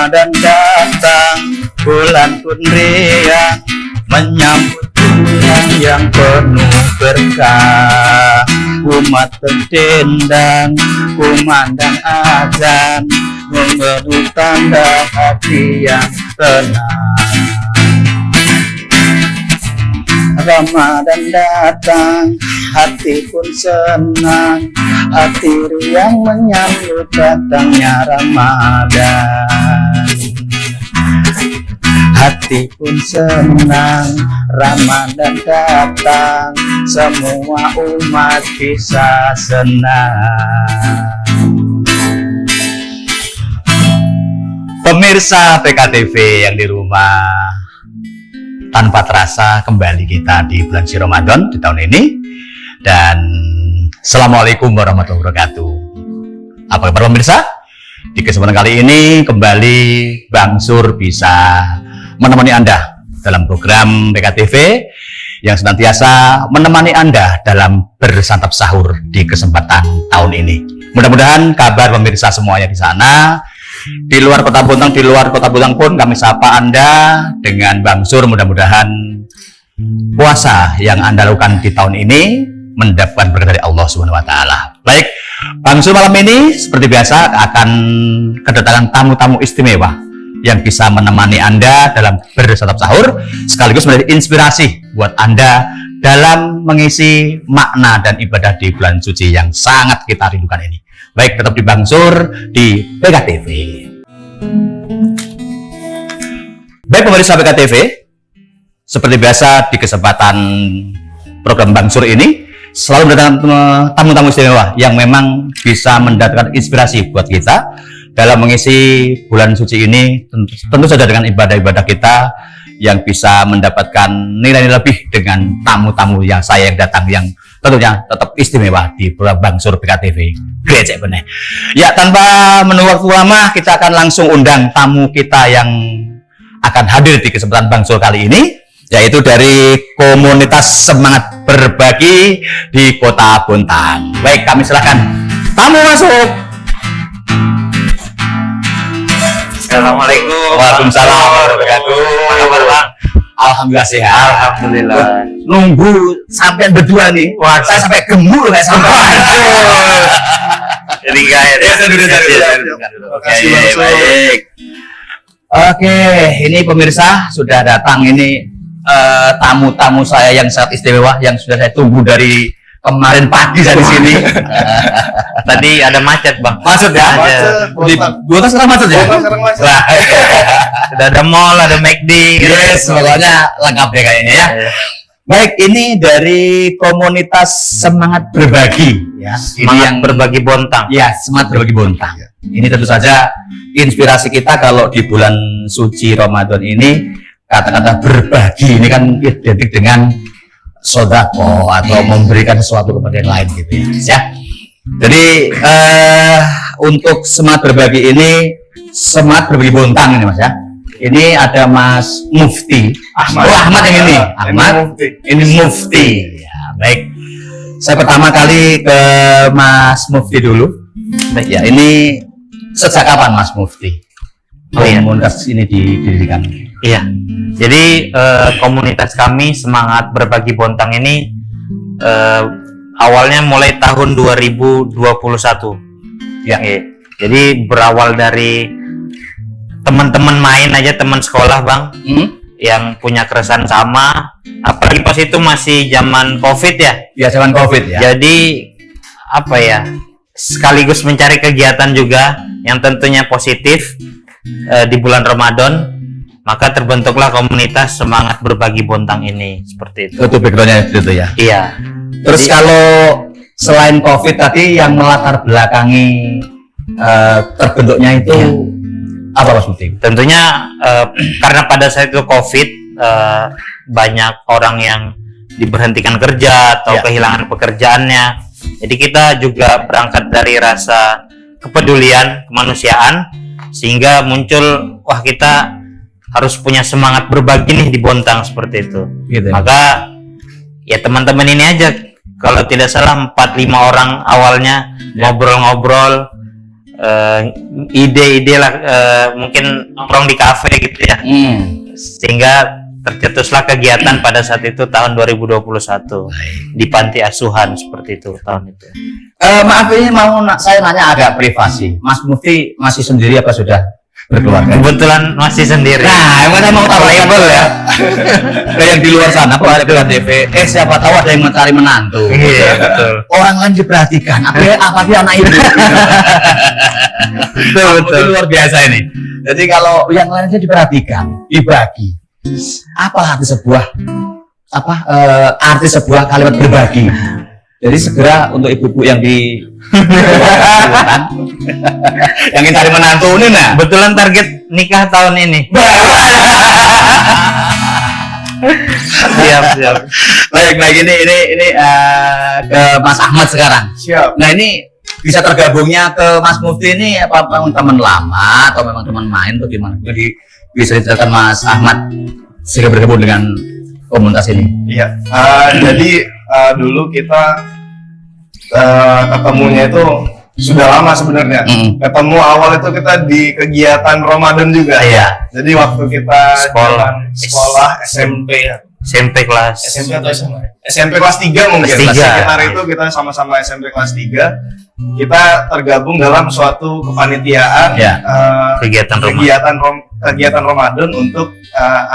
Ramadan datang, bulan pun riang, menyambut bulan yang penuh berkah. Umat berdendang, kumandang azan, memberi tanda hati yang tenang. Ramadan datang, hati pun senang, hati riang menyambut datangnya Ramadan. Hati pun senang, Ramadan datang, semua umat bisa senang. Pemirsa PKTV yang di rumah, tanpa terasa kembali kita di bulan suci Ramadan di tahun ini. Dan Assalamualaikum warahmatullahi wabarakatuh. Apa kabar pemirsa? Di kesempatan kali ini kembali Bang Sur bisa menemani Anda dalam program PKTV yang senantiasa menemani Anda dalam bersantap sahur di kesempatan tahun ini. Mudah-mudahan kabar pemirsa semuanya di sana, di luar kota Bontang, di luar kota Bontang pun kami sapa Anda dengan Bang Sur. Mudah-mudahan puasa yang Anda lakukan di tahun ini mendapatkan berkah dari Allah Subhanahu wa taala. Baik, Bang Sur malam ini seperti biasa akan kedatangan tamu-tamu istimewa yang bisa menemani Anda dalam bersantap sahur sekaligus menjadi inspirasi buat Anda dalam mengisi makna dan ibadah di bulan suci yang sangat kita rindukan ini. Baik, tetap di Bang Sur di PKTV. Baik pemirsa PKTV, seperti biasa di kesempatan program Bang Sur ini selalu mendatangkan tamu-tamu istimewa yang memang bisa mendatangkan inspirasi buat kita dalam mengisi bulan suci ini, tentu saja dengan ibadah-ibadah kita yang bisa mendapatkan nilai lebih dengan tamu-tamu yang saya yang datang yang tentunya tetap istimewa di program Bang Sur PKTV. Grecek bener. Ya, tanpa menunggu waktu lama, kita akan langsung undang tamu kita yang akan hadir di kesempatan Bang Sur kali ini, yaitu dari komunitas Semangat Berbagi di Kota Bontang. Baik, kami silakan tamu masuk. Assalamualaikum. Waalaikumsalam warahmatullahi wabarakatuh. Apa kabar, Bang? Alhamdulillah sehat. Alhamdulillah. Nunggu sampai berdua nih. Wah, saya sampai gemuk kayak sampai. Jadi kayak Oke, baik. Oke, ini pemirsa sudah datang ini tamu-tamu saya yang sangat istimewa yang sudah saya tunggu dari kemarin pagi saya di sini. Tadi ada macet, Bang. Macet ya? Di Bontang sekarang macet ya? Wah, Sudah ada mall, ada McD. yes, pokoknya lengkap deh kayaknya ya. Baik, ini dari komunitas Semangat Berbagi ya. Semangat Berbagi Bontang. Ya, Semangat Berbagi Bontang. Ini tentu saja inspirasi kita kalau di bulan suci Ramadan ini, kata-kata berbagi ini kan identik dengan sodako atau memberikan sesuatu kepada yang lain gitu ya. Jadi untuk Semangat Berbagi ini, Semangat Berbagi Bontang ini Mas ya. Ini ada Mas Mufti Ahmad. Oh, Ahmad yang ini. Ahmad. Ini Mufti. Ya, baik. Saya pertama kali ke Mas Mufti dulu. Baik ya, ini sejak kapan Mas Mufti komunitas ini didirikan? Iya. Jadi komunitas kami Semangat Berbagi Bontang ini awalnya mulai tahun 2021. Ya. Jadi berawal dari teman-teman main aja, teman sekolah, Bang, yang punya keresahan sama. Apalagi pas itu masih zaman COVID ya. Ya, zaman COVID ya. Jadi apa ya? Sekaligus mencari kegiatan juga yang tentunya positif di bulan Ramadan. Maka terbentuklah komunitas Semangat Berbagi Bontang ini, seperti itu. Itu backgroundnya itu ya. Iya. Terus Jadi, kalau selain COVID tadi yang melatar belakangi terbentuknya itu apa Mas Mufti? tentunya karena pada saat itu COVID banyak orang yang diberhentikan kerja atau kehilangan pekerjaannya. Jadi kita juga berangkat dari rasa kepedulian kemanusiaan sehingga muncul, wah kita harus punya semangat berbagi nih di Bontang, seperti itu. Gitu. Maka ya teman-teman ini aja, kalau tidak salah 4-5 orang awalnya ngobrol-ngobrol, ide-ide lah, mungkin nongkrong di kafe gitu ya, sehingga tercetuslah kegiatan pada saat itu tahun 2021 di panti asuhan seperti itu tahun itu. Maaf ini saya nanya agak privasi. Mas Mufti masih sendiri apa sudah berkeluarga? Kebetulan masih sendiri. Nah, yang mana mau tahu label ya? Kayak yang di luar sana, kok ada bilang TV. Siapa tahu ada yang mencari menantu. Iya, betul. Orang lain diperhatikan. Apa dia anak ibu? Betul. Luar biasa ini. Jadi kalau yang lainnya diperhatikan, dibagi. Apa arti sebuah kalimat berbagi? Jadi segera untuk ibu-ibu yang di yang ingin cari menantu ini, nah Betulan target nikah tahun ini. Siap. Baik, ini ke Mas Ahmad sekarang. Siap. Nah, ini bisa tergabungnya ke Mas Mufti ini apa memang teman lama atau memang teman main atau gimana? Jadi bisa diceritakan Mas Ahmad sehingga bergabung dengan komunitas ini. Iya. Jadi dulu kita ketemunya itu sudah lama sebenarnya. Ketemu awal itu kita di kegiatan Ramadan juga. Iya. Jadi waktu kita sekolah SMP ya. SMP kelas SMP atau SMA? SMP kelas 3 mungkin. Kelas 3. Sekitar itu kita sama-sama SMP kelas 3. Kita tergabung dalam suatu kepanitiaan kegiatan Ramadan untuk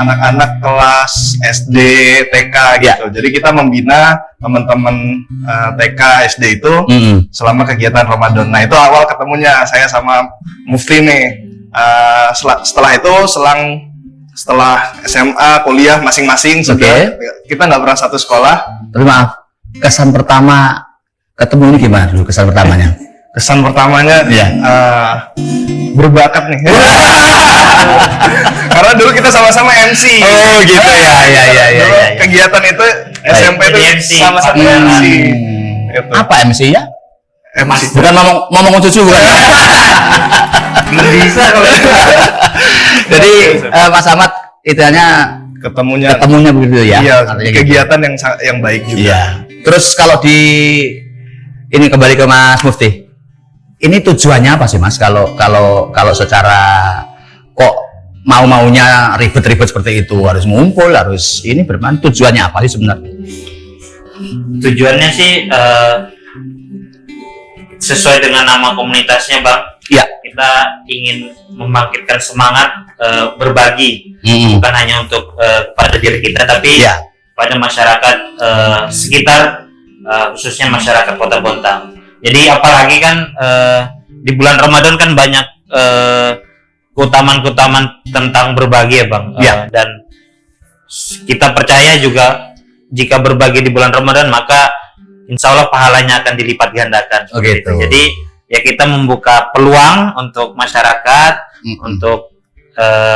anak-anak kelas SD, TK gitu. Jadi kita membina teman-teman TK, SD itu selama kegiatan Ramadan. Nah, itu awal ketemunya saya sama Mufti nih. Setelah itu setelah SMA, kuliah masing-masing sudah kita nggak pernah satu sekolah. Tapi maaf, kesan pertama ketemu ini gimana dulu kesan pertamanya? Kesan pertamanya berbakat nih. Karena dulu kita sama-sama MC. Oh gitu ya. Kegiatan itu SMP itu sama-sama MC. Gitu. Apa MC ya? MC. Bukan ngomong cucu bukan? belum bisa kalau itu. Jadi Mas Ahmad istilahnya ketemunya begitu ya? Iya, artinya kegiatan yang baik juga. Iya. Terus kalau ini kembali ke Mas Mufti. Ini tujuannya apa sih Mas? Kalau secara kok maunya ribet-ribet seperti itu, harus ngumpul, harus ini bermain, tujuannya apa sih sebenarnya? Tujuannya sih sesuai dengan nama komunitasnya, Bang. Iya. Kita ingin membangkitkan semangat berbagi, bukan hanya untuk kepada diri kita, tapi pada masyarakat sekitar, khususnya masyarakat Kota Bontang. Jadi apalagi kan di bulan Ramadan kan banyak keutamaan tentang berbagi ya, Bang. Dan kita percaya juga jika berbagi di bulan Ramadan maka insya Allah pahalanya akan dilipat gandakan. Gitu. Jadi ya kita membuka peluang untuk masyarakat, untuk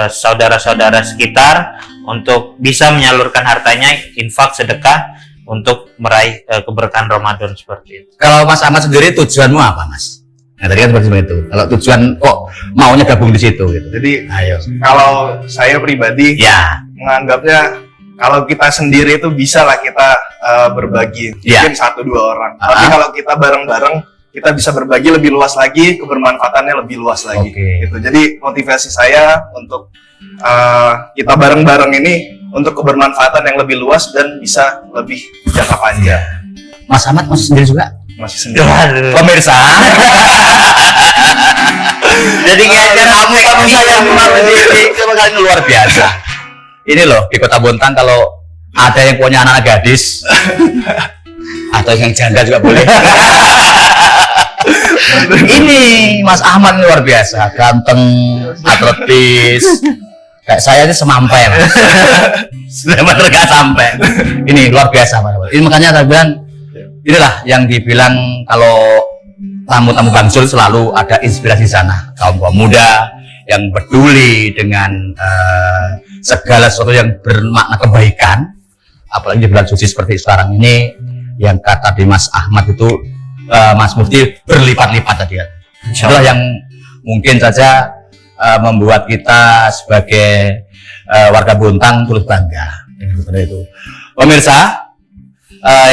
saudara-saudara sekitar untuk bisa menyalurkan hartanya, infak, sedekah untuk meraih keberkahan Ramadan seperti itu. Kalau Mas Ahmad sendiri tujuanmu apa, Mas? Nah, tadi kan seperti itu. Kalau tujuan kok maunya gabung di situ gitu. Jadi kalau saya pribadi menganggapnya kalau kita sendiri itu bisa lah kita berbagi mungkin 1-2 orang. Tapi kalau kita bareng-bareng kita bisa berbagi lebih luas lagi, kebermanfaatannya lebih luas lagi. Gitu. Jadi motivasi saya untuk kita bareng-bareng ini untuk kebermanfaatan yang lebih luas dan bisa lebih jangka panjang. Mas Ahmad masih sendiri juga? Masih sendiri. Pemirsa. Jadi kayaknya kamu saya ini luar biasa. Ini loh di Kota Bontang kalau ada yang punya anak gadis atau yang janda juga boleh. Ini Mas Ahmad luar biasa, ganteng, atletis. Kayak saya ini semampai, Mas. Sudah gak sampai. Ini luar biasa, Mas. Ini makanya saya bilang, inilah yang dibilang kalau tamu-tamu Bangsul selalu ada inspirasi sana. Kaum muda yang peduli dengan segala sesuatu yang bermakna kebaikan. Apalagi di bulan suci seperti sekarang ini, yang kata di Mas Ahmad itu, Mas Mufti berlipat-lipat tadi ya. Itulah yang mungkin saja membuat kita sebagai warga Bontang turut bangga. Itu. Pemirsa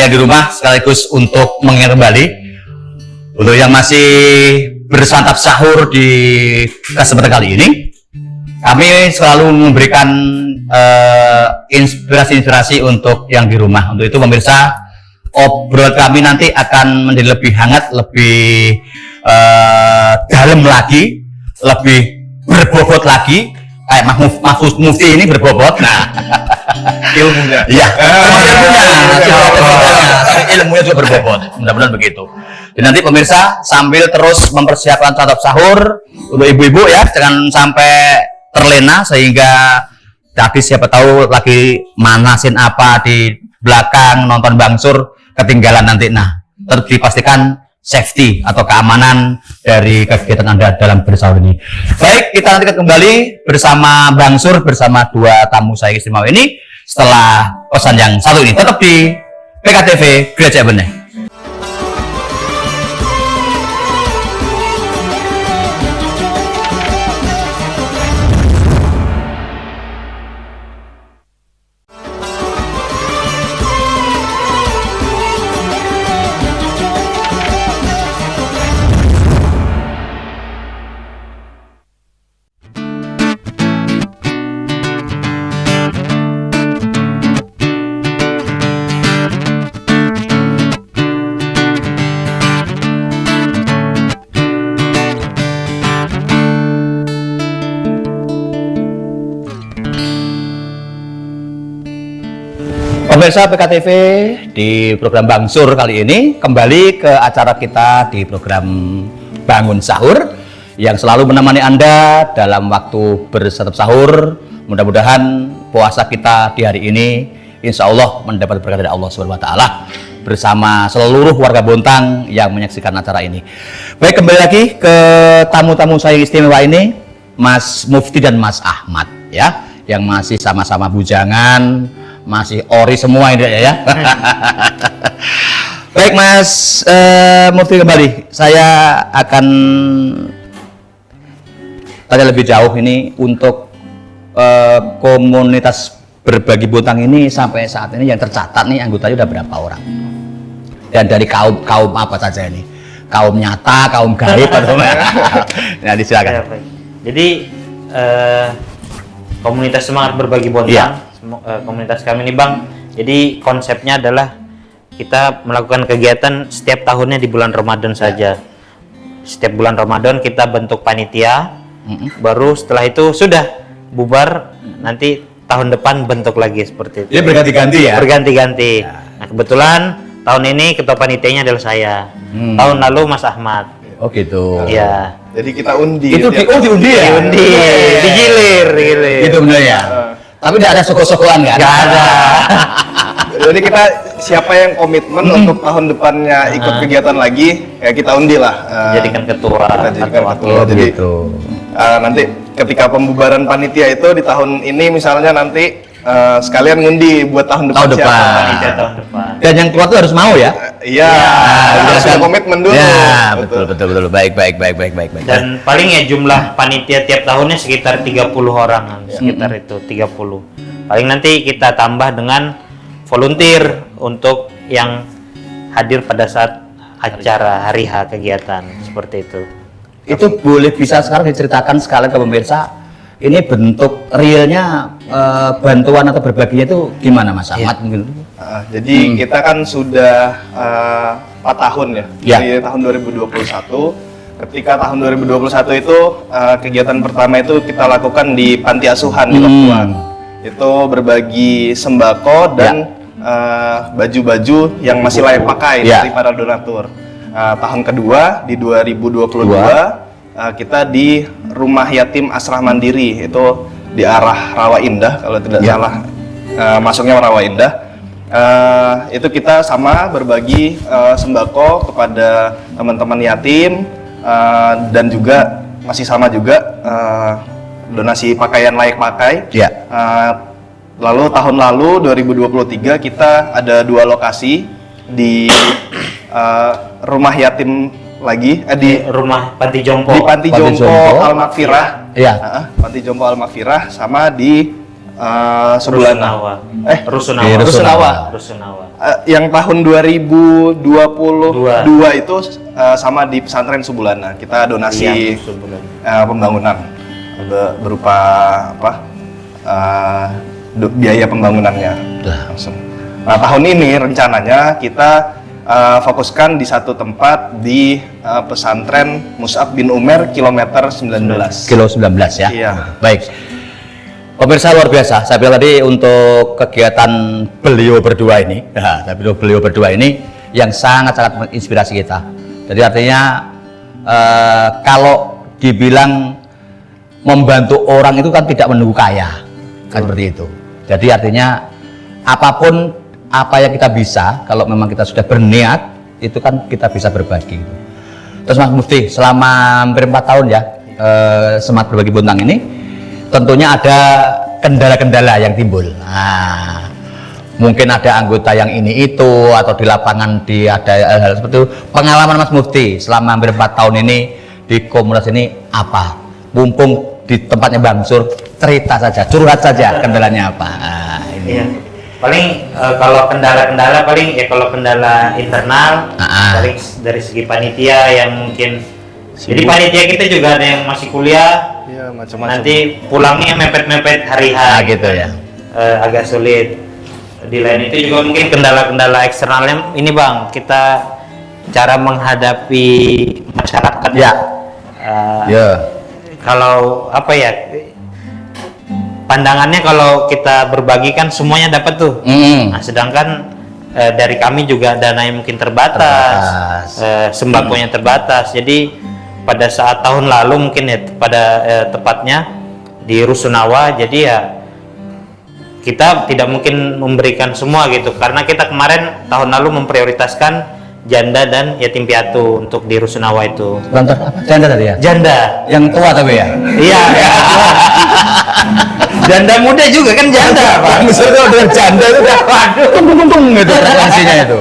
yang di rumah sekaligus untuk mengingat kembali untuk yang masih bersantap sahur di kesempatan kali ini, kami selalu memberikan inspirasi-inspirasi untuk yang di rumah. Untuk itu pemirsa, obrolan kami nanti akan menjadi lebih hangat, lebih dalam lagi, lebih berbobot lagi. Kayak Mahfuz Mufti ini berbobot. Nah, ilmunya. Iya. Ilmunya juga berbobot. Mudah-mudahan begitu. Dan nanti pemirsa sambil terus mempersiapkan santap sahur untuk ibu-ibu ya, jangan sampai terlena sehingga tadi siapa tahu lagi manasin apa di belakang nonton Bang Sur ketinggalan nanti. Nah, dipastikan safety atau keamanan dari kegiatan Anda dalam bersahur ini. Baik, kita nanti kembali bersama Bang Sur bersama dua tamu saya istimewa ini setelah pesan yang satu ini. Tetap di PKTV Gereja Benih. Pemirsa PKTV, di program Bang Sur kali ini kembali ke acara kita di program Bangun Sahur yang selalu menemani Anda dalam waktu bersantap sahur. Mudah-mudahan puasa kita di hari ini insya Allah mendapat berkat dari Allah Subhanahu wa Ta'ala bersama seluruh warga Bontang yang menyaksikan acara ini. Baik, kembali lagi ke tamu-tamu saya istimewa ini, Mas Mufti dan Mas Ahmad ya, yang masih sama-sama bujangan, masih ori semua ini ya. Baik Mas Mufti, kembali saya akan tanya lebih jauh ini untuk komunitas berbagi Bontang ini sampai saat ini yang tercatat nih anggotanya udah berapa orang? Dan dari kaum apa saja ini? Kaum nyata, kaum gaib atau nah, disilakan. Jadi komunitas semangat berbagi Bontang, ya. Komunitas kami ini Bang, jadi konsepnya adalah kita melakukan kegiatan setiap tahunnya di bulan Ramadan saja. Setiap bulan Ramadan kita bentuk panitia, baru setelah itu sudah bubar, nanti tahun depan bentuk lagi seperti itu. Jadi berganti-ganti ya? Berganti-ganti. Nah, kebetulan tahun ini ketua panitianya adalah saya. Tahun lalu Mas Ahmad. Oh gitu. Iya. Jadi kita undi. Itu diundi ya? Diundi, digilir. Itu benar ya? Tapi tidak ada soko-sokoan kan? Nggak ada. Jadi kita siapa yang komitmen untuk tahun depannya ikut kegiatan lagi, ya kita undi lah. Jadikan ketua. Kita jadikan atau ketua. Jadi gitu. Nanti ketika pembubaran panitia itu di tahun ini misalnya nanti sekalian ngundi buat tahun depan. Tahun depan. Panitia tahun depan. Dan yang keluar tuh harus mau ya? Iya. Harus ada komitmen dulu. Ya, betul. Baik. Dan paling ya jumlah panitia tiap tahunnya sekitar 30 orang, sekitar itu 30. Paling nanti kita tambah dengan volunteer untuk yang hadir pada saat acara hari H kegiatan seperti itu. Itu boleh bisa sekarang diceritakan sekalian ke pemirsa, ini bentuk realnya bantuan atau berbaginya itu gimana Mas Ahmad mungkin? Jadi kita kan sudah 4 tahun ya, dari tahun 2021. Ketika tahun 2021 itu kegiatan pertama itu kita lakukan di panti asuhan di Papua. Itu berbagi sembako dan baju-baju yang masih layak pakai dari para donatur. Tahun kedua di 2022 kita di Rumah Yatim Asrah Mandiri, itu di arah Rawa Indah kalau tidak salah, masuknya Rawa Indah. Itu kita sama berbagi sembako kepada teman-teman yatim, dan juga masih sama juga donasi pakaian layak pakai. Lalu tahun lalu 2023 kita ada 2 lokasi di rumah yatim lagi di rumah panti jompo. Di Panti Jompo Al Makfirah. Iya. Panti Jompo Al Makfirah sama di Sebulana. Rusunawa. Yang tahun 2022 itu sama di pesantren Sebulana. Kita donasi pembangunan berupa apa? Biaya pembangunannya langsung. Nah, tahun ini rencananya kita fokuskan di satu tempat di pesantren Mus'ab bin Umair kilometer 19. Kilo 19 ya. Iya. Baik. Pemirsa luar biasa. Saya bilang tadi untuk kegiatan beliau berdua ini, yang sangat-sangat menginspirasi kita. Jadi artinya kalau dibilang membantu orang itu kan tidak menunggu kaya, kan seperti itu. Jadi artinya apapun apa yang kita bisa, kalau memang kita sudah berniat, itu kan kita bisa berbagi. Terus Mas Mufti, selama hampir 4 tahun ya Semangat Berbagi Bontang ini, tentunya ada kendala-kendala yang timbul. Nah, mungkin ada anggota yang ini itu, atau di lapangan ada hal-hal seperti itu. Pengalaman Mas Mufti selama hampir 4 tahun ini di komunitas ini apa? Mumpung di tempatnya Bang Sur, cerita saja, curhat saja kendalanya apa. Nah, ini. Iya. Paling kalau kendala-kendala paling ya kalau kendala internal paling dari segi panitia yang mungkin jadi panitia kita juga ada yang masih kuliah, ya, macam-macam. nanti pulangnya mepet-mepet hari H gitu ya, agak sulit. Di lain itu juga mungkin kendala-kendala eksternalnya ini Bang, kita cara menghadapi masyarakat ya. Kalau apa ya, pandangannya kalau kita berbagi kan semuanya dapat tuh. Nah, sedangkan dari kami juga dananya mungkin terbatas. Sembakonya terbatas. Jadi pada saat tahun lalu mungkin ya pada tepatnya di Rusunawa, jadi ya kita tidak mungkin memberikan semua gitu, karena kita kemarin tahun lalu memprioritaskan janda dan yatim piatu untuk di Rusunawa itu. Bentar, apa? Janda tadi ya? Janda. Yang tua tapi ya? Iya. Janda muda juga kan janda, Pak. Misalnya kalau dengan janda itu udah waduh, tung gitu frekuensinya itu.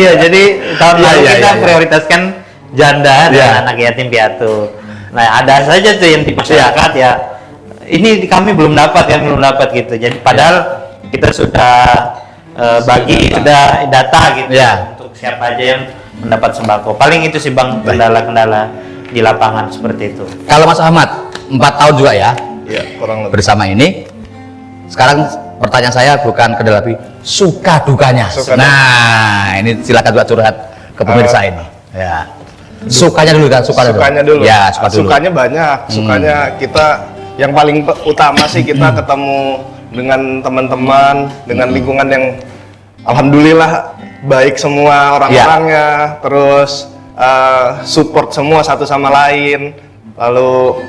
Iya, jadi tahun lalu kita prioritaskan janda dan anak yatim piatu. Nah, ada saja tuh yang di masyarakat ya. Ini kami belum dapat gitu. Jadi padahal kita sudah bagi sudah data gitu untuk siapa aja yang mendapat sembako. Paling itu sih Bang, kendala-kendala di lapangan seperti itu. Kalau Mas Ahmad 4 tahun juga ya? Iya, kurang lebih. Bersama ini. Sekarang pertanyaan saya bukan kendala tapi suka dukanya. Nah, ini silakan juga curhat ke pemirsa ini. Ya. Sukanya dulu kan, sukanya dulu. Ya, sukanya banyak. Sukanya kita yang paling utama sih kita ketemu dengan teman-teman, dengan lingkungan yang alhamdulillah baik semua orang-orangnya, terus support semua satu sama lain. Lalu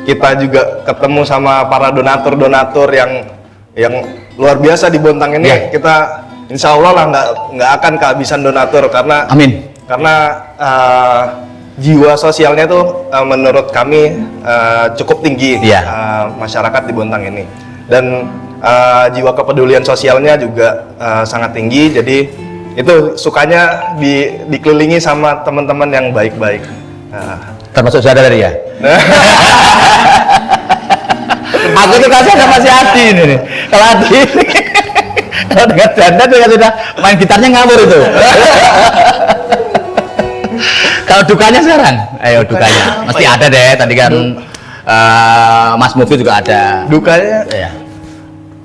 kita juga ketemu sama para donatur-donatur yang luar biasa di Bontang ini. Kita insya Allah lah nggak akan kehabisan donatur karena jiwa sosialnya tuh menurut kami cukup tinggi masyarakat di Bontang ini, dan jiwa kepedulian sosialnya juga sangat tinggi. Jadi itu sukanya dikelilingi sama teman-teman yang baik-baik. Termasuk saya tadi ya. Aku tuh kasih sama si Adi ini nih. Kalau Adi kalau dengan janda juga sudah main gitarnya ngawur itu. Kalau dukanya sekarang, ayo dukanya. Mesti ada deh. Tadi kan Mas Mufti juga ada. Dukanya? Ya.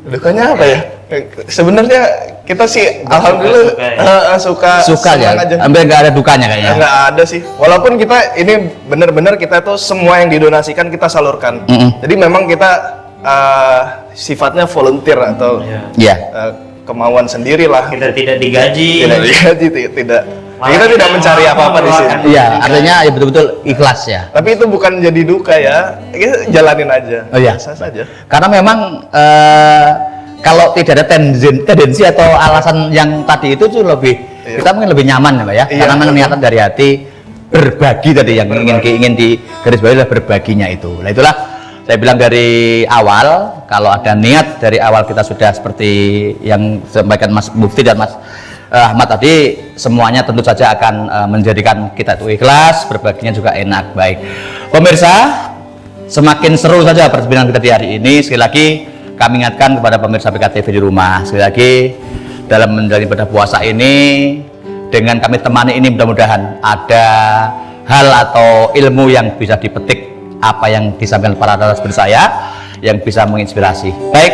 Dukanya apa ya? Sebenarnya kita sih alhamdulillah suka ya. Hampir nggak ada dukanya kayaknya. Nggak ada sih. Walaupun kita ini benar-benar kita tuh semua yang didonasikan kita salurkan. Jadi memang kita sifatnya volunteer atau kemauan sendiri lah. Kita tidak digaji. Tidak. Kita tidak mencari apa-apa di sini. Iya, artinya ya betul-betul ikhlas ya. Tapi itu bukan jadi duka ya. Kita jalanin aja. Oh iya. Biasa saja. Karena memang kalau tidak ada tendensi atau alasan yang tadi itu tuh lebih kita mungkin lebih nyaman ya Pak ya. Karena memang niatan dari hati berbagi tadi yang ingin di garis bawah adalah berbaginya itu. Nah itulah saya bilang dari awal, kalau ada niat dari awal kita sudah seperti yang disampaikan Mas Mufti dan Mas Ahmad tadi, semuanya tentu saja akan menjadikan kita itu ikhlas, berbaginya juga enak. Baik pemirsa, semakin seru saja perbincangan kita di hari ini. Sekali lagi kami ingatkan kepada pemirsa PKTV di rumah, sekali lagi dalam menjalani ibadah puasa ini, dengan kami temani ini mudah-mudahan ada hal atau ilmu yang bisa dipetik apa yang disampaikan para narasumber saya yang bisa menginspirasi. Baik,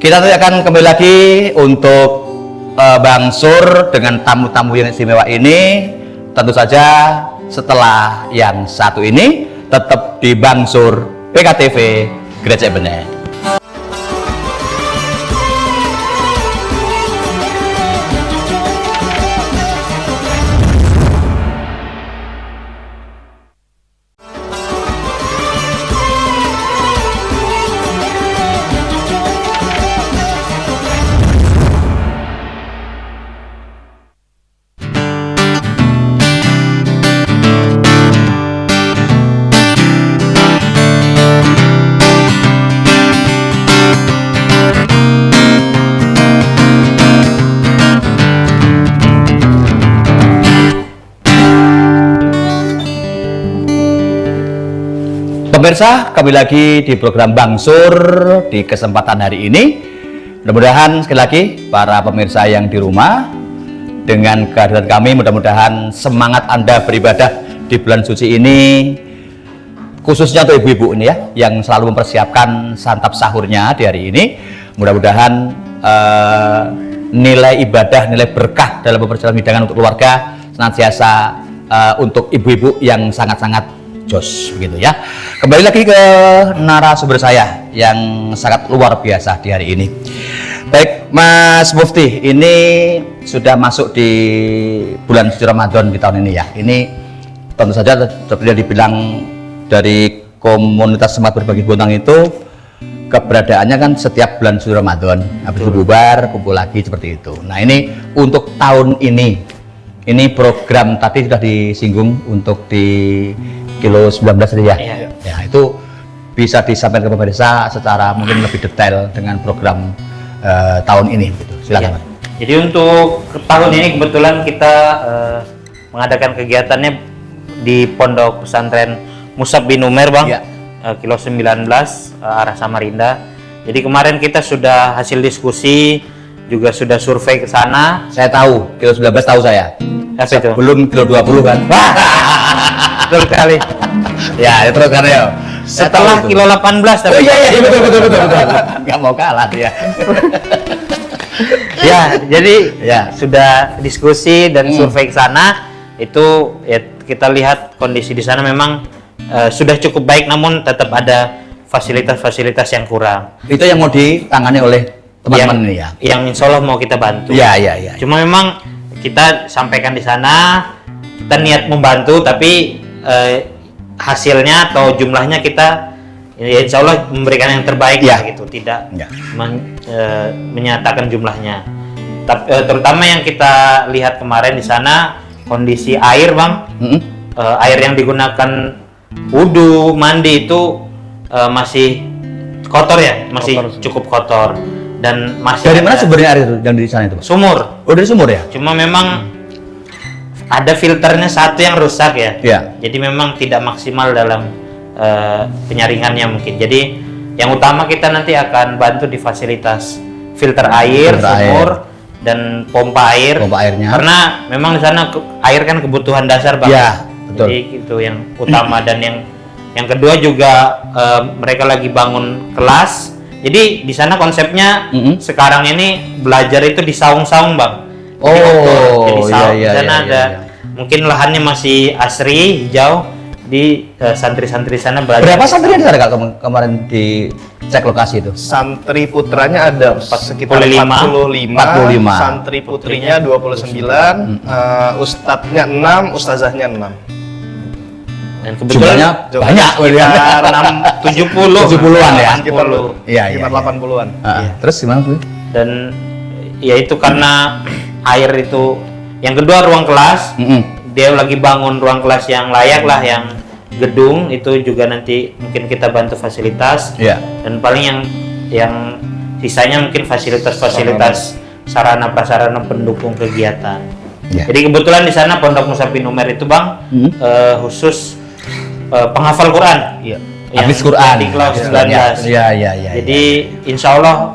kita nanti akan kembali lagi untuk Bang Sur dengan tamu-tamu yang istimewa ini, tentu saja setelah yang satu ini. Tetap di Bang Sur PKTV Gereja Bener. Pemirsa, kembali lagi di program Bang Sur di kesempatan hari ini. Mudah-mudahan sekali lagi para pemirsa yang di rumah, dengan kehadiran kami mudah-mudahan semangat Anda beribadah di bulan suci ini, khususnya untuk ibu-ibu ini ya, yang selalu mempersiapkan santap sahurnya di hari ini. Mudah-mudahan nilai ibadah, nilai berkah dalam memperjalankan hidangan untuk keluarga senantiasa untuk ibu-ibu yang sangat-sangat jos begitu ya. Kembali lagi ke narasumber saya yang sangat luar biasa di hari ini. Baik, Mas Mufti, ini sudah masuk di bulan suci Ramadan di tahun ini ya. Ini tentu saja seperti yang dibilang dari komunitas Semangat Berbagi Bontang itu, keberadaannya kan setiap bulan suci Ramadan, habis itu bubar, kumpul lagi seperti itu. Nah, ini untuk tahun ini program tadi sudah disinggung untuk di kilo 19 tadi ya. Iya. Ya, itu bisa disampaikan ke pemirsa secara mungkin lebih detail dengan program tahun ini gitu. Silakan. Iya. Jadi untuk tahun ini kebetulan kita mengadakan kegiatannya di Pondok Pesantren Musab bin Umair, Bang. Iya. Kilo 19 arah Samarinda. Jadi kemarin kita sudah hasil diskusi, juga sudah survei ke sana. Saya tahu, kilo 19 tahu saya. Apa itu? Belum kilo 20 kan? Betul sekali. Ya, terus kan ya. Setelah kilo 18 tapi. Oh iya betul. Enggak mau kalah dia. Ya, jadi Ya. sudah diskusi dan survei ke sana, itu ya kita lihat kondisi di sana memang sudah cukup baik, namun tetap ada fasilitas-fasilitas yang kurang. Itu yang mau ditangani oleh teman-teman ini ya. Yang insya Allah mau kita bantu. Iya. Cuma memang kita sampaikan di sana, kita niat membantu, tapi hasilnya atau jumlahnya kita ya insya Allah memberikan yang terbaik Ya. lah gitu, tidak Ya. menyatakan jumlahnya. Terutama yang kita lihat kemarin di sana kondisi air, Bang. Air yang digunakan wudhu, mandi itu masih kotor ya, masih Kotor. cukup kotor, dan masih Dari mana ada sumbernya air itu yang di sana itu, Pak? sumur. Oh, dari sumur ya? Cuma memang ada filternya satu yang rusak ya. Iya. Jadi memang tidak maksimal dalam penyaringannya mungkin. Jadi yang utama kita nanti akan bantu di fasilitas filter air, Filter sumur, dan pompa air. Pompa airnya. Karena memang di sana air kan kebutuhan dasar, Bang. Iya, betul. Jadi itu yang utama. Dan yang kedua juga mereka lagi bangun kelas. Jadi di sana konsepnya sekarang ini belajar itu di saung-saung, Bang. Jadi jadi saung. Di sana ada mungkin lahannya masih asri, hijau. Di santri-santri sana belajar. Berapa santri di sana Kak kemarin di cek lokasi itu? Santri putranya ada sekitar 45. 45. Santri putrinya 29, ustadznya 6, ustazahnya 6. Dan kebetulan banyak sekitar 70-an ya? 80. Iya. Sekitar 80-an. Terus gimana tuh? Dan ya itu karena air itu. Yang kedua ruang kelas. Dia lagi bangun ruang kelas yang layak lah, yang gedung itu juga nanti mungkin kita bantu fasilitas. Iya. Dan paling yang sisanya mungkin fasilitas sarana prasarana pendukung kegiatan. Iya. Jadi kebetulan di sana Pondok Musab bin Umair itu, Bang, khusus penghafal Quran. Iya. habis Quran di kelas istilahnya. 19. Iya. Jadi insya Allah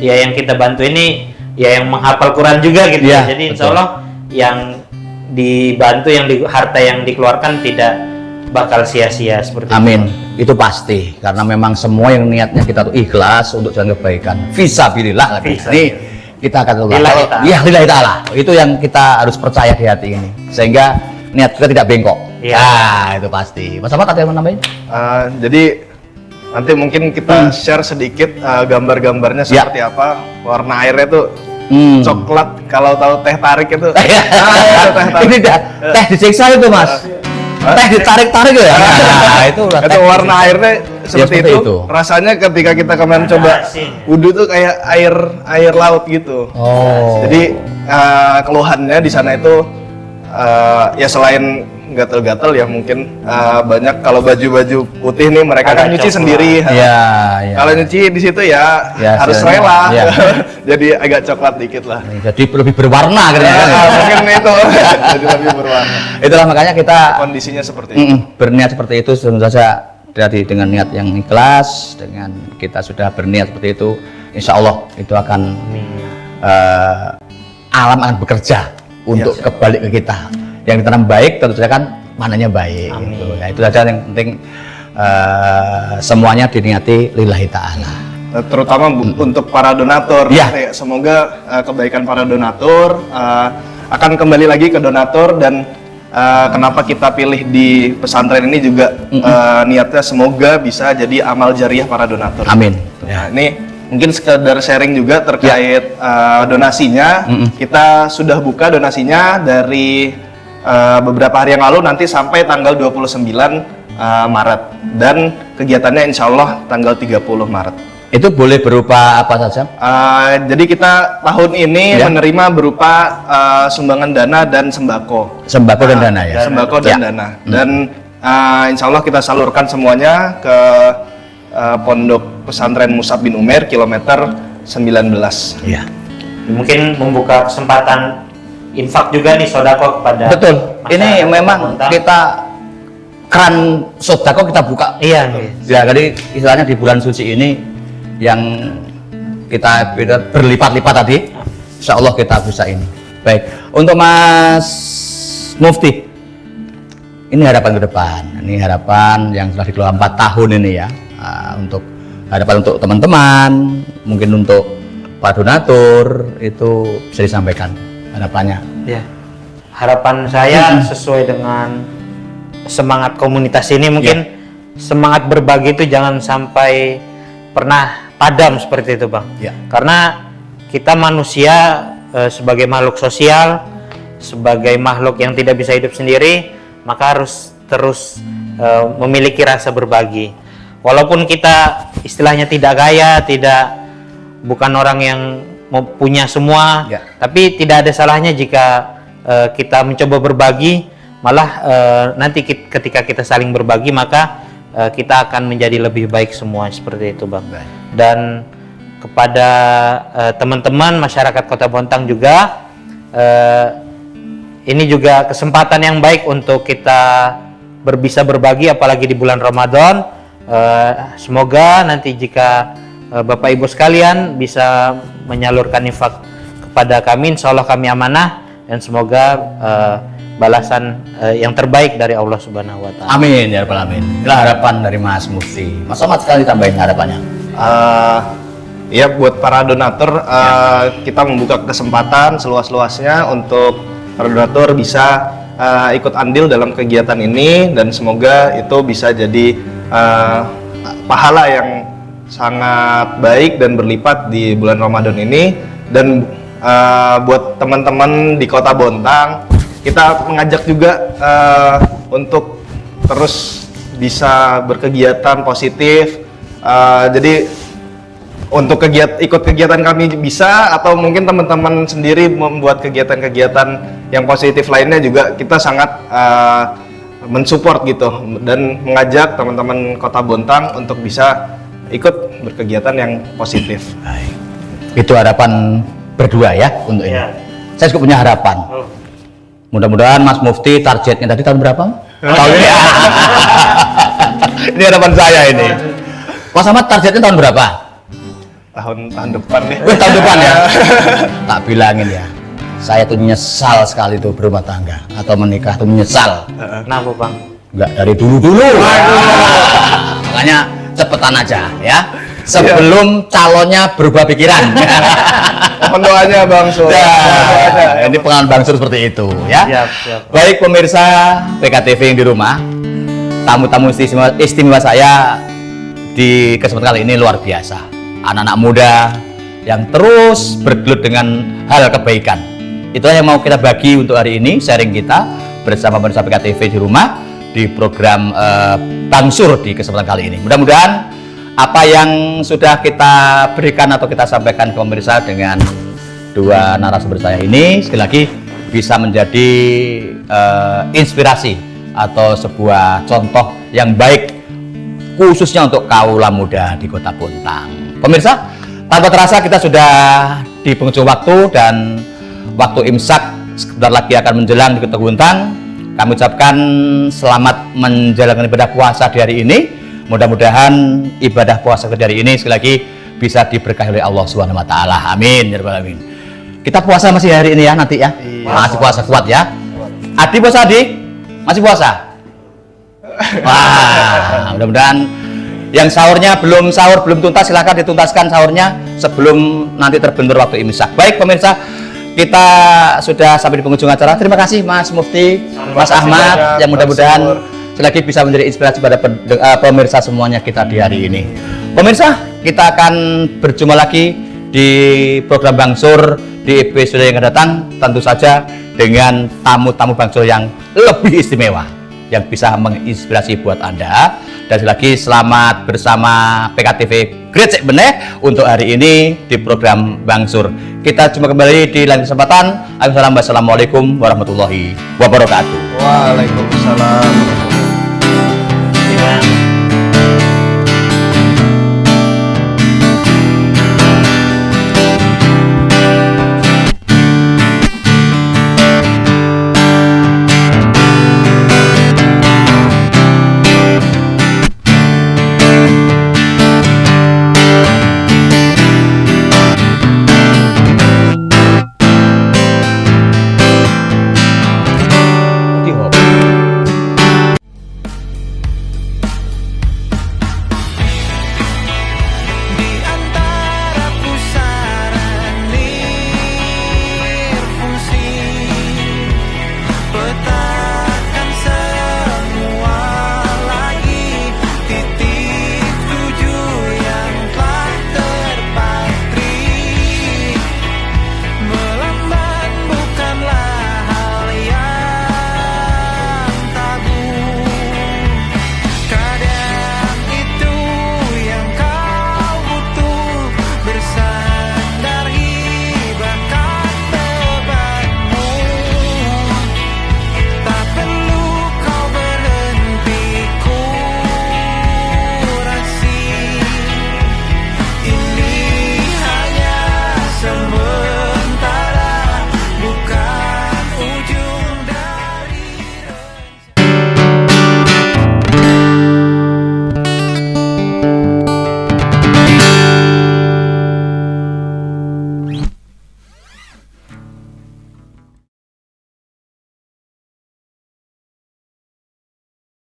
ya yang kita bantu ini ya yang menghafal Quran juga gitu. Ya, Jadi betul. insya Allah yang dibantu, harta yang dikeluarkan tidak bakal sia-sia seperti Amin. Itu pasti karena memang semua yang niatnya kita tuh ikhlas untuk jalan kebaikan. Fisabilillah lagi. Ini kita akan lillahi ta'ala. Itu yang kita harus percaya di hati ini. Sehingga niat kita tidak bengkok. Iya. Nah, itu pasti. Mas Ahmad ada yang mau nambahin? Jadi nanti mungkin kita share sedikit gambar-gambarnya seperti apa. Warna airnya tuh coklat. Kalau tahu teh tarik itu. Teh tarik. Ini teh disiksa itu, Mas. Teh ditarik-tarik ya. Nah, itu warna airnya seperti itu. Rasanya ketika kita kemarin coba wudhu tuh kayak air laut gitu. Oh. Jadi keluhannya di sana itu ya selain gatel-gatel ya mungkin banyak kalau baju-baju putih nih mereka kan nyuci sendiri. Iya. Kalau nyuci di situ ya harus rela. Ya. Jadi agak coklat dikit lah. Jadi lebih berwarna akhirnya. Mungkin itu. Jadi lebih berwarna. Itulah makanya kita Kondisinya seperti itu. berniat seperti itu tentu saja dari dengan niat yang ikhlas, dengan kita sudah berniat seperti itu, insya Allah itu akan alam akan bekerja untuk kembali ke kita. Yang ditanam baik tentu saja kan mananya baik. Gitu. Nah, itu saja yang penting semuanya diniati lillahi ta'ala. Terutama untuk para donatur. Ya. Semoga kebaikan para donatur akan kembali lagi ke donatur dan kenapa kita pilih di pesantren ini juga niatnya semoga bisa jadi amal jariah para donatur. Amin. Ya, ini mungkin sekedar sharing juga terkait donasinya. Kita sudah buka donasinya dari beberapa hari yang lalu nanti sampai tanggal 29 Maret dan kegiatannya insya Allah tanggal 30 Maret. Itu boleh berupa apa saja? Jadi kita tahun ini menerima berupa sumbangan dana dan sembako. Sembako dan dana ya? Sembako dan dana. Dan insya Allah kita salurkan semuanya ke Pondok Pesantren Mus'ab bin Umair kilometer 19. Iya. Mungkin membuka kesempatan infak juga nih sodako kepada Betul. Ini memang kita keran sodako kita buka. Iya. Ya, jadi istilahnya di bulan suci ini yang kita berlipat-lipat tadi, insya Allah kita bisa ini. Baik, untuk Mas Mufti, ini harapan ke depan. Ini harapan yang sudah dikelola 4 tahun ini ya. Untuk harapan untuk teman-teman, mungkin untuk Pak donatur itu bisa disampaikan harapannya. Ya, harapan saya sesuai dengan semangat komunitas ini mungkin semangat berbagi itu jangan sampai pernah padam seperti itu, Bang. Ya. Karena kita manusia sebagai makhluk sosial, sebagai makhluk yang tidak bisa hidup sendiri, maka harus terus memiliki rasa berbagi. Walaupun kita istilahnya tidak kaya, bukan orang yang punya semua, tapi tidak ada salahnya jika kita mencoba berbagi, malah nanti ketika kita saling berbagi maka kita akan menjadi lebih baik semua, seperti itu, Bang. Dan kepada teman-teman masyarakat Kota Bontang juga, ini juga kesempatan yang baik untuk kita bisa berbagi, apalagi di bulan Ramadan. Semoga nanti jika Bapak Ibu sekalian bisa menyalurkan infak kepada kami, insya Allah kami amanah, dan semoga balasan yang terbaik dari Allah Subhanahu wa Ta'ala. Amin ya rabbal alamin. Inilah harapan dari Mas Mufti. Mas Ahmad sekali tambahin harapannya. Ya, buat para donatur kita membuka kesempatan seluas-luasnya untuk para donatur bisa ikut andil dalam kegiatan ini, dan semoga itu bisa jadi pahala yang sangat baik dan berlipat di bulan Ramadan ini. Dan buat teman-teman di Kota Bontang, kita mengajak juga untuk terus bisa berkegiatan positif. Jadi untuk ikut kegiatan kami bisa, atau mungkin teman-teman sendiri membuat kegiatan-kegiatan yang positif lainnya juga, kita sangat mensupport gitu, dan mengajak teman-teman Kota Bontang untuk bisa ikut berkegiatan yang positif. Baik. Itu harapan berdua ya untuk ini. Saya juga punya harapan. Mudah-mudahan Mas Mufti targetnya tadi tahun berapa? Tahun ini. Ini harapan saya ini. Mas Ahmad targetnya tahun berapa? Tahun depan deh. Tahun depan ya. Tak bilangin ya. Saya tuh nyesal sekali tuh berumah tangga atau menikah tuh menyesal. Kenapa bang? Enggak dari dulu. Makanya cepetan aja ya. Sebelum calonnya berubah pikiran. Mohon doanya Bang Sur. Nah, ini pengalaman Bang Sur seperti itu ya. Siap. Baik pemirsa PKTV yang di rumah, tamu-tamu istimewa saya di kesempatan kali ini luar biasa. Anak-anak muda yang terus bergelut dengan hal kebaikan. Itulah yang mau kita bagi untuk hari ini, sharing kita bersama pemirsa PKTV di rumah di program Bang Sur di kesempatan kali ini. Mudah-mudahan apa yang sudah kita berikan atau kita sampaikan ke pemirsa dengan dua narasumber saya ini sekali lagi bisa menjadi inspirasi atau sebuah contoh yang baik khususnya untuk kaula muda di Kota Bontang. Pemirsa, tanpa terasa kita sudah di penghujung waktu dan waktu imsak sebentar lagi akan menjelang di Kota Bontang. Kami ucapkan selamat menjalankan ibadah puasa di hari ini. Mudah-mudahan ibadah puasa di hari ini sekali lagi bisa diberkahi oleh Allah Subhanahu wa taala. Amin ya rabbal alamin. Kita puasa masih hari ini ya nanti ya. Iya. Masih puasa kuat ya. Adi puasa Adi? Masih puasa? Wah, mudah-mudahan yang sahurnya belum sahur belum tuntas silahkan dituntaskan sahurnya sebelum nanti terbentur waktu imsak. Baik pemirsa, kita sudah sampai di penghujung acara. Terima kasih Mas Mufti, Mas Ahmad yang mudah-mudahan lagi bisa menjadi inspirasi pada pemirsa semuanya kita di hari ini. Pemirsa, kita akan berjumpa lagi di program Bang Sur di episode yang akan datang, tentu saja dengan tamu-tamu Bang Sur yang lebih istimewa yang bisa menginspirasi buat Anda. Dan sekali lagi selamat bersama PKTV Grecek Beneh untuk hari ini di program Bang Sur. Kita jumpa kembali di lain kesempatan. Assalamualaikum warahmatullahi wabarakatuh. Waalaikumsalam. Iya.